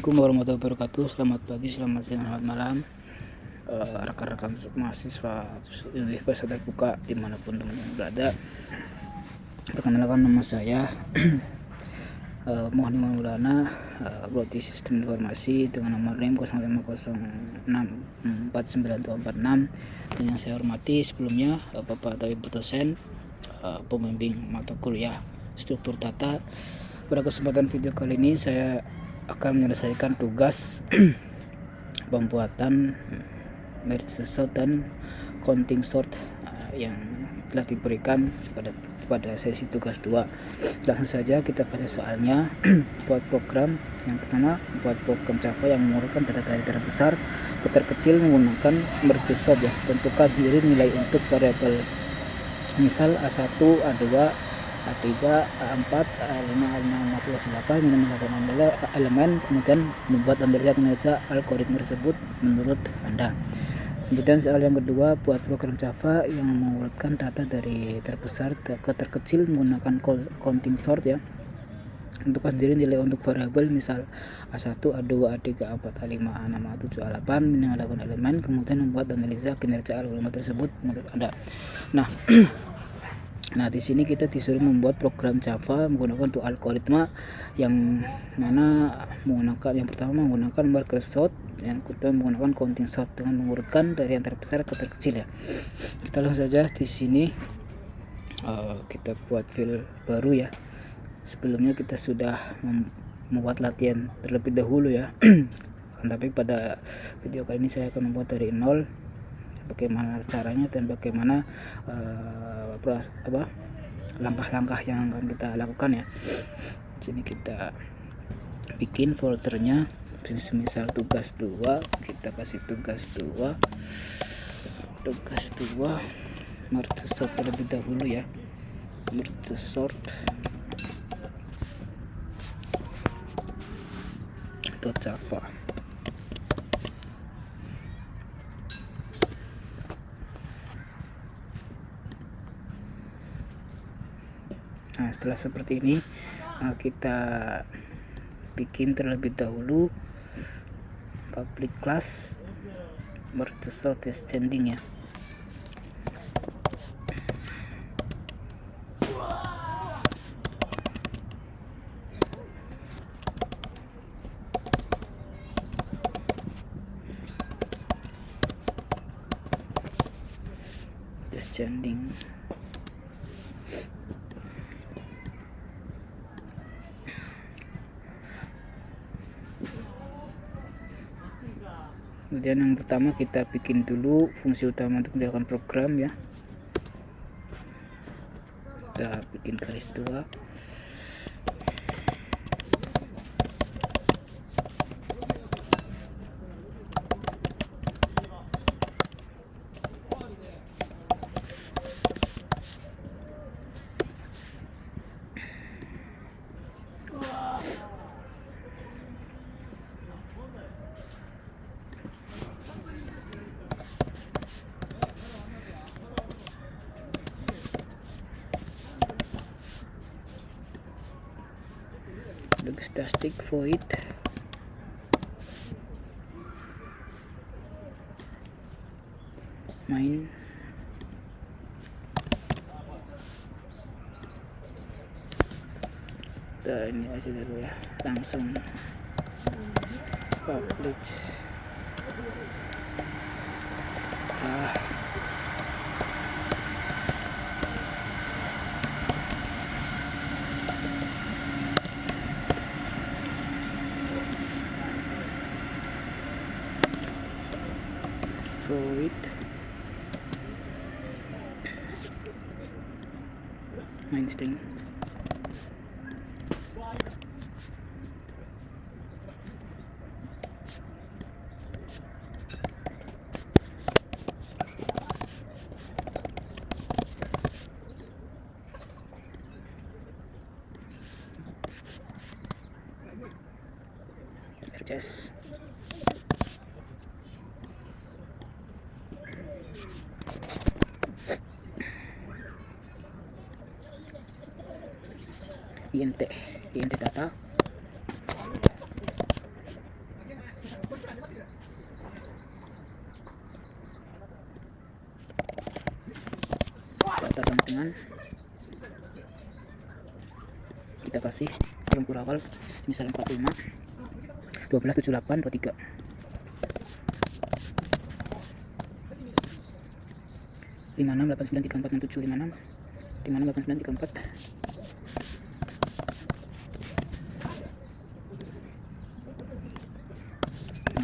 Assalamualaikum warahmatullahi wabarakatuh. Selamat pagi, selamat siang, selamat malam, rekan-rekan mahasiswa Universitas Terbuka dimanapun teman-teman berada. Perkenalkan, nama saya Muhammad Maulana, Prodi Sistem Informasi dengan nomor NIM 05064946. Dan yang saya hormati sebelumnya Bapak atau Ibu dosen, pembimbing mata kuliah struktur data. Pada kesempatan video kali ini saya akan menyelesaikan tugas pembuatan merge sort dan counting sort yang telah diberikan pada sesi tugas 2. Langsung saja kita baca soalnya. Buat program yang pertama, buat program Java yang mengurutkan data dari terbesar ke terkecil menggunakan merge sort ya. Tentukan sendiri nilai untuk variabel, misal A1, A2, A3, A4, A5, A6, A7, A8, minimal 8 elemen, kemudian membuat analisa algoritma tersebut menurut Anda. Kemudian soal yang kedua, buat program Java yang mengurutkan data dari terbesar ke terkecil menggunakan counting sort ya. Tentukan sendiri nilai untuk variabel, misal A1, A2, A3, A4, A5, A6, A7, A8, minimal 8 elemen, kemudian membuat analisa kinerja algoritma tersebut menurut Anda. Nah, di sini kita disuruh membuat program Java menggunakan untuk algoritma yang mana menggunakan, yang pertama menggunakan merge sort, yang kedua menggunakan counting sort dengan mengurutkan dari yang terbesar ke terkecil ya. Kita langsung saja di sini kita buat file baru ya. Sebelumnya kita sudah membuat latihan terlebih dahulu ya. Tapi pada video kali ini saya akan membuat dari nol, bagaimana caranya dan bagaimana langkah-langkah yang akan kita lakukan ya. Sini kita bikin foldernya, misal tugas 2, kita kasih tugas 2 merge sort terlebih dahulu ya. Merge sort .java. Nah, setelah seperti ini kita bikin terlebih dahulu public class merge sort descending ya. Descending. Kemudian yang pertama kita bikin dulu fungsi utama untuk menjalankan program ya. Kita bikin garis 2. Static void main ini aja dulu ya, langsung publish void main string. RCS. int data kita sama dengan kita kasih rengkur awal misalnya 45 12 78 23 56 89 34 67 56 56 89 34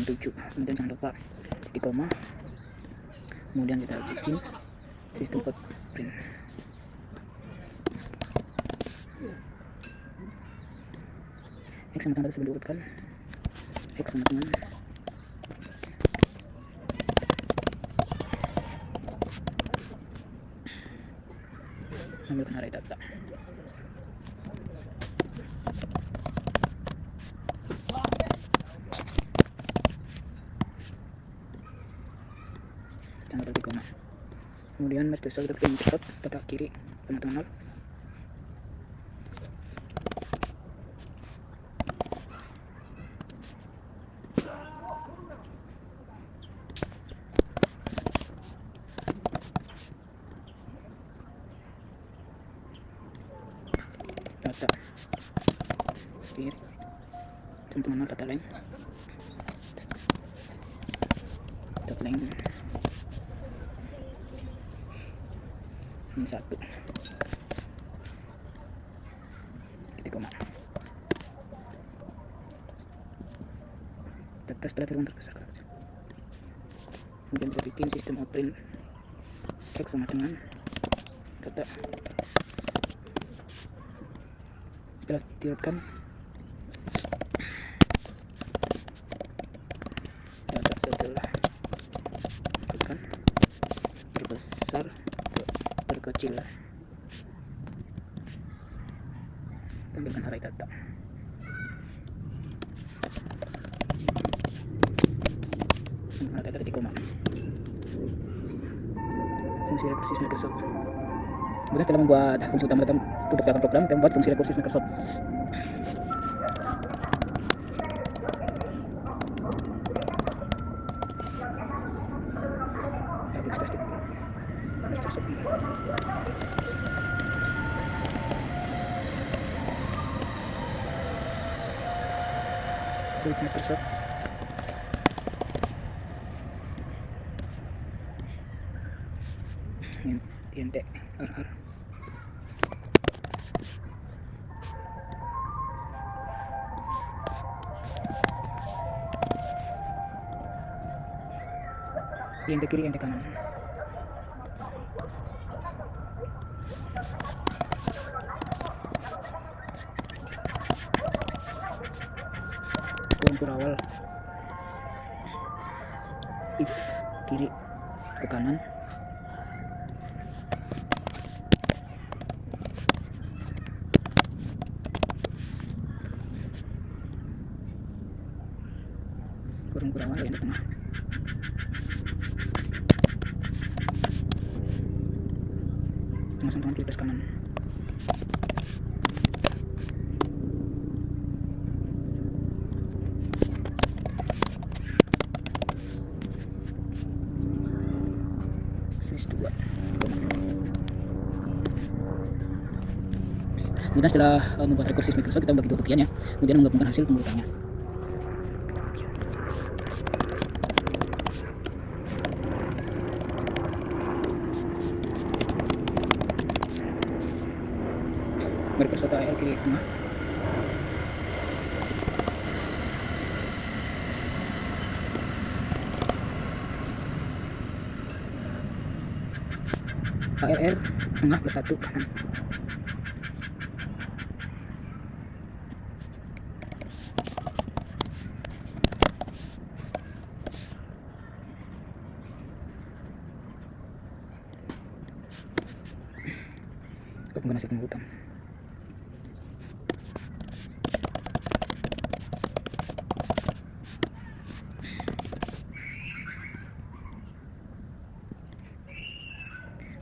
67. Kemudian jangan lupa titik koma, kemudian kita bikin sistem outprint. X sama tanggal tersebut diurutkan, X sama dengan ambilkan array data. Jangan berarti koma. Kemudian merge cell kita insert kotak kiri sama 0. Data kiri sama 0 data lain ini 1 titik koma. Data setelah terbesar kemudian kita bikin sistem outprint X sama dengan data setelah diurutkan data setelah tekan terbesar ke terkecil, tampilkan array data. Tampilkan data titik koma. Fungsi rekursiv Microsoft. Kemudian setelah membuat fungsi utama untuk datang program, kita membuat fungsi rekursiv Microsoft. Microsoft int rr int kiri int kanan. Rengkur awal if kiri ke kanan, rengkur awal yang di tengah. Langsung tangan kiri plus kanan. Sis 2. Kemudian setelah membuat rekursiv Microsoft, kita membagi dua bagian ya, kemudian menggabungkan hasil pengurutannya. Microsoft AR kiri tengah. ARR tengah plus 1 kanan. Gabungkan hasil pengurutan.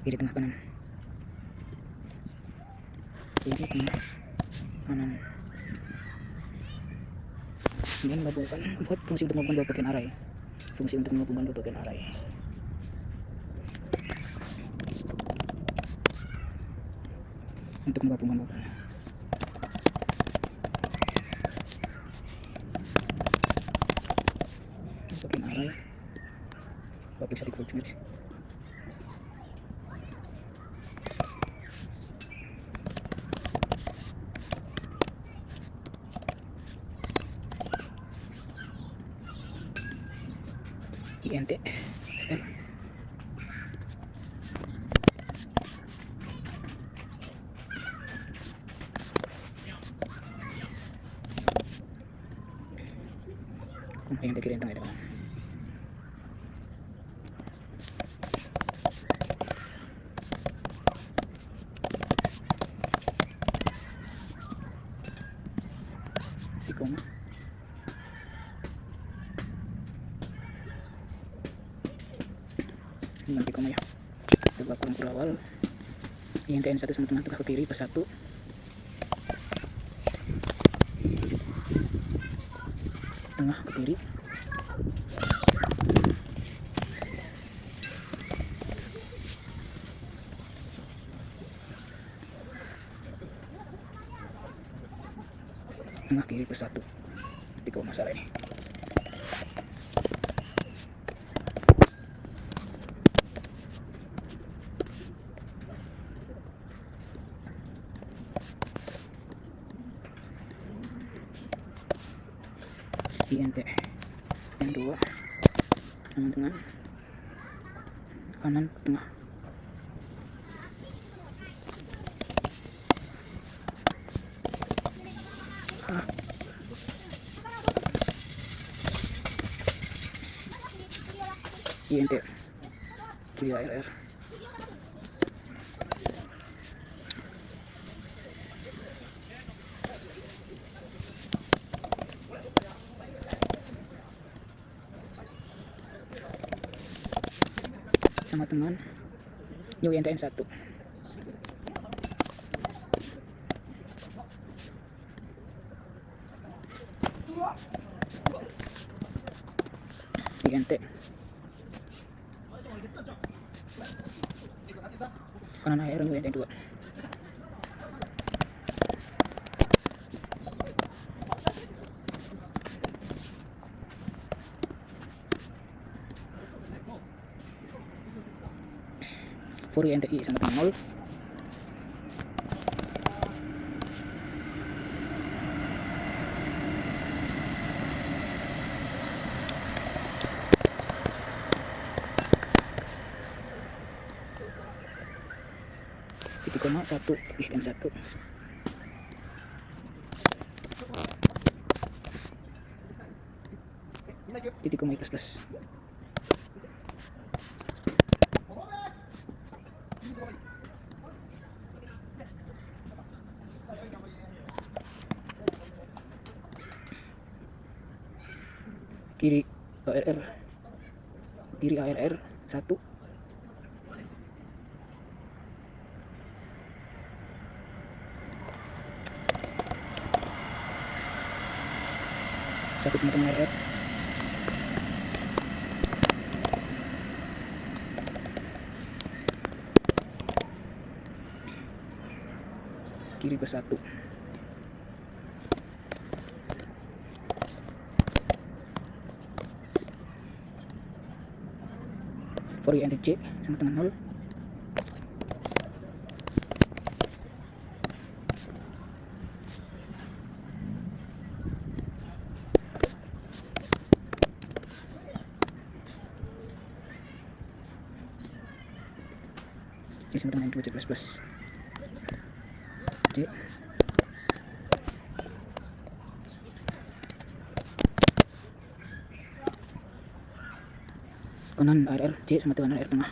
Kiri tengah kanan, kiri tengah kanan. Kemudian menggabungkan, buat fungsi untuk menggabungkan dua bagian array. Fungsi untuk menggabungkan dua bagian array. untuk menggabungkan modalnya. Masukin array public static void match. INT kung INT kira tengah teman. Tikong nanti koma ya, coba kurang awal INT N1 sama tengah ke kiri plus 1, tengah ke kiri, tengah kiri plus 1. Tiga masalah ini. INT N2 tengah kanan tengah. INT kiri ARR sama teman new INT N1. INT kanan AR new INT 2. For INTI sama dengan 0. Titik koma 1 lebih dan 1. Titik koma plus plus. Kiri ARR 1. Satu sama teman ARR. Kiri plus 1. For INT C sama dengan 0. C sama dengan 2 C plus plus. C kanan ARR C sama dengan AR tengah.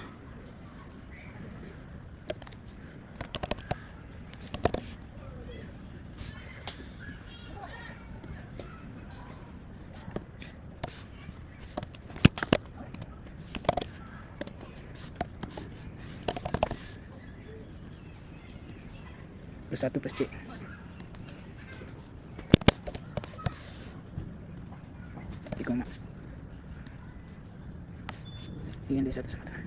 Plus 1 plus C. Koma. INT 1 sama teman.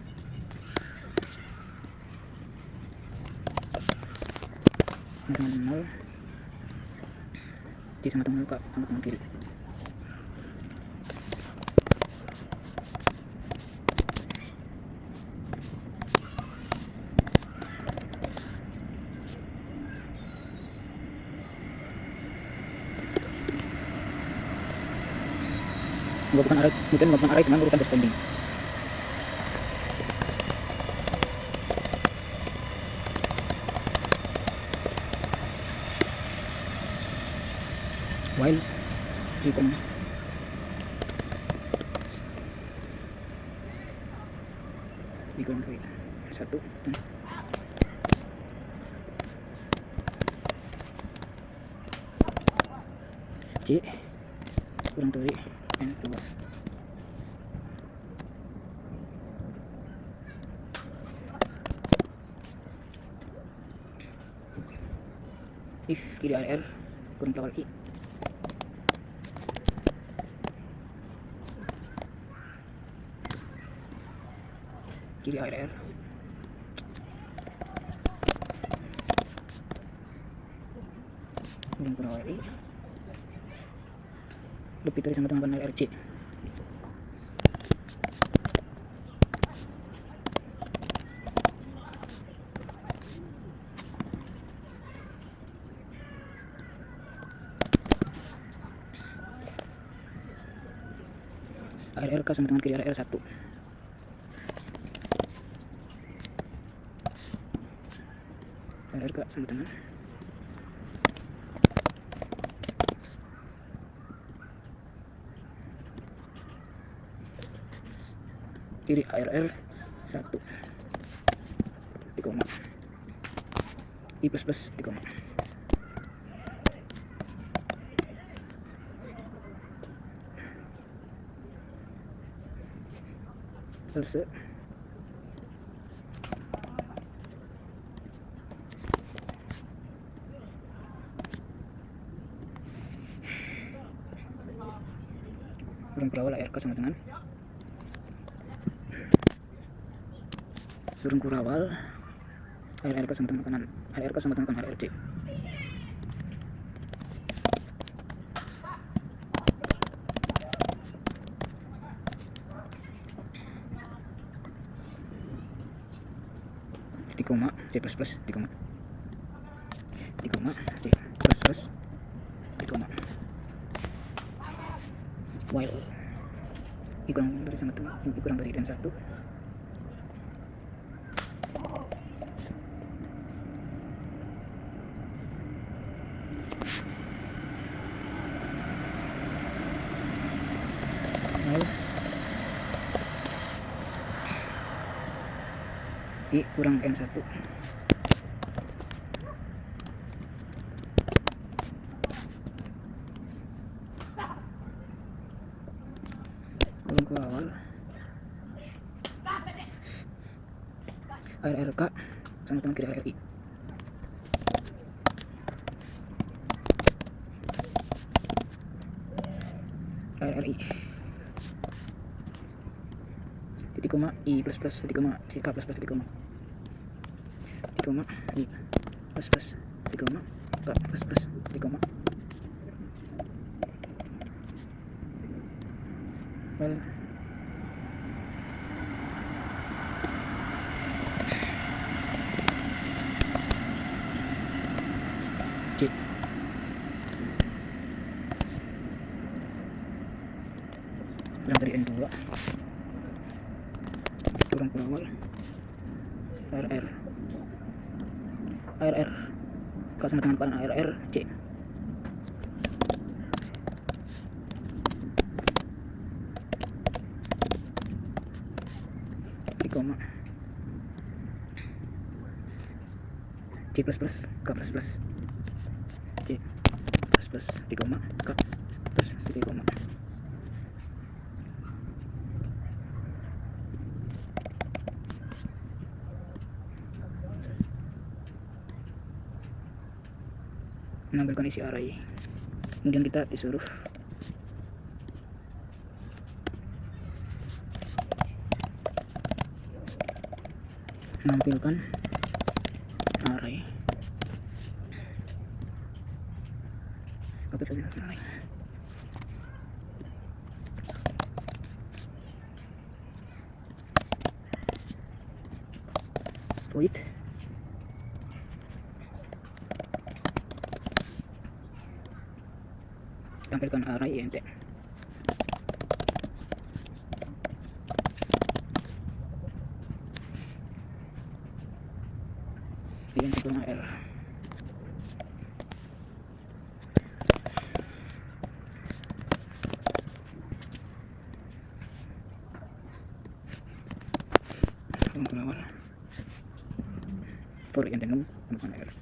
sama dengan 0, C sama dengan 0, K sama dengan kiri. Menggabungkan array, kemudian menggabungkan array dengan urutan descending. While equal dari 1 dan C kurang dari N2. If kiri AR kurang pelawal I, kiri AR kurang pelawal I, lebih dari sama dengan RC. RRK sama dengan kiri RR1. RRK sama dengan kiri ARR1 titik koma I plus plus titik koma. Else kurang kurawal RK sama dengan turun kurawal RRK sama dengan kanan, RRK sama dengan RRC. Titik koma C plus plus titik koma C plus plus titik koma. While I kurang dari sama dengan I kurang dari N1, while I kurang N1, kurang kurawal RRK sama dengan kiri RRI. RRI titik koma I plus plus titik koma CK plus plus titik koma I plus plus titik koma K plus plus titik koma. Well C kurang dari N2, kurang kurawal RR K sama dengan kanan RR C. Koma C plus plus K plus plus C plus plus titik koma K plus titik koma. Menampilkan isi array, kemudian kita disuruh menampilkan array void tampilkan array ente diganti dengan error. Awal for intenum dengan error.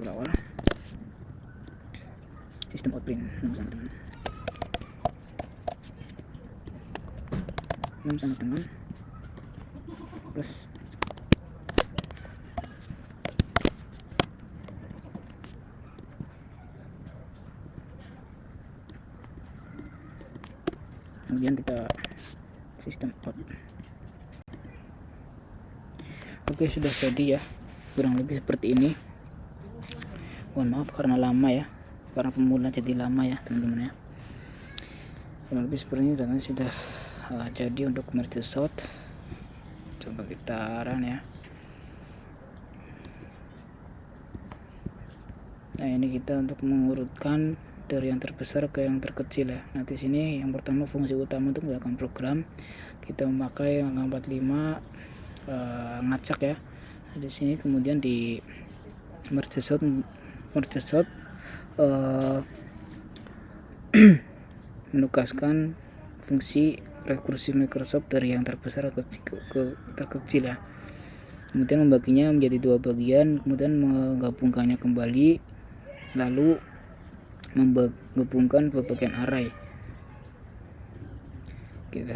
Awal sistem outprint 6 sama teman 6 sama teman plus kemudian kita sistem out. Oke, sudah jadi ya, kurang lebih seperti ini. Mohon maaf karena lama ya, karena pemula jadi lama ya teman-teman ya. Kurang lebih seperti ini dan sudah jadi untuk merge sort. Coba kita run ya. Nah, ini kita untuk mengurutkan dari yang terbesar ke yang terkecil ya. Nanti sini yang pertama fungsi utama untuk melakukan program kita memakai angka 45 ngacak ya. Di sini kemudian di merge sort menugaskan fungsi rekursi Microsoft dari yang terbesar ke terkecil ya. Kemudian membaginya menjadi dua bagian, kemudian menggabungkannya kembali, lalu menggabungkan bagian array.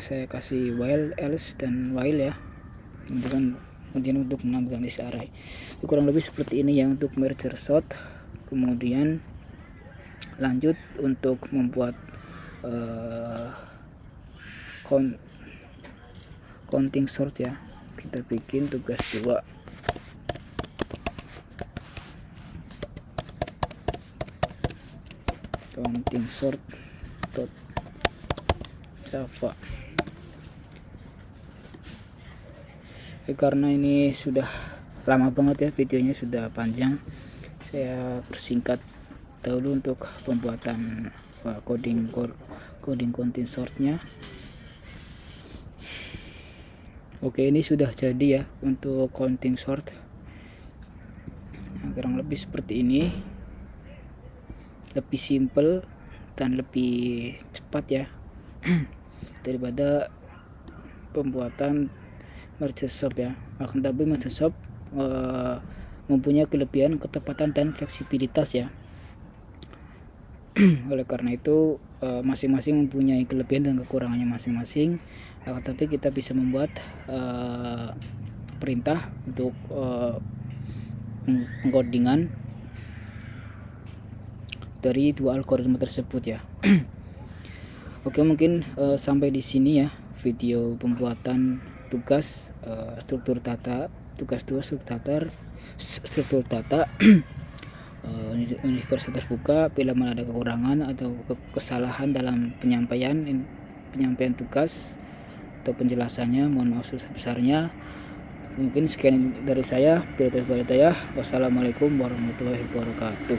Saya kasih while, else, dan while ya. Kemudian untuk menambahkan list array. Kurang lebih seperti ini ya untuk merger sort. Kemudian lanjut untuk membuat counting sort ya. Kita bikin tugas 2. Counting sort Java. Karena ini sudah lama banget ya, videonya sudah panjang, saya persingkat dahulu untuk pembuatan coding counting sortnya. Oke, ini sudah jadi ya untuk counting sort. Nah, kurang lebih seperti ini, lebih simple dan lebih cepat ya daripada pembuatan merge sort ya. Akan tapi merge sort mempunyai kelebihan, ketepatan, dan fleksibilitas ya. Oleh karena itu masing-masing mempunyai kelebihan dan kekurangannya masing-masing. Tapi kita bisa membuat perintah untuk pengkodingan dari dua algoritma tersebut ya. Oke, mungkin sampai di sini ya video pembuatan tugas struktur data, tugas 2 struktur data universitas terbuka. Bila mana ada kekurangan atau kesalahan dalam penyampaian tugas atau penjelasannya, mohon maaf sebesar-besarnya. Mungkin sekian dari saya. Wassalamualaikum warahmatullahi wabarakatuh.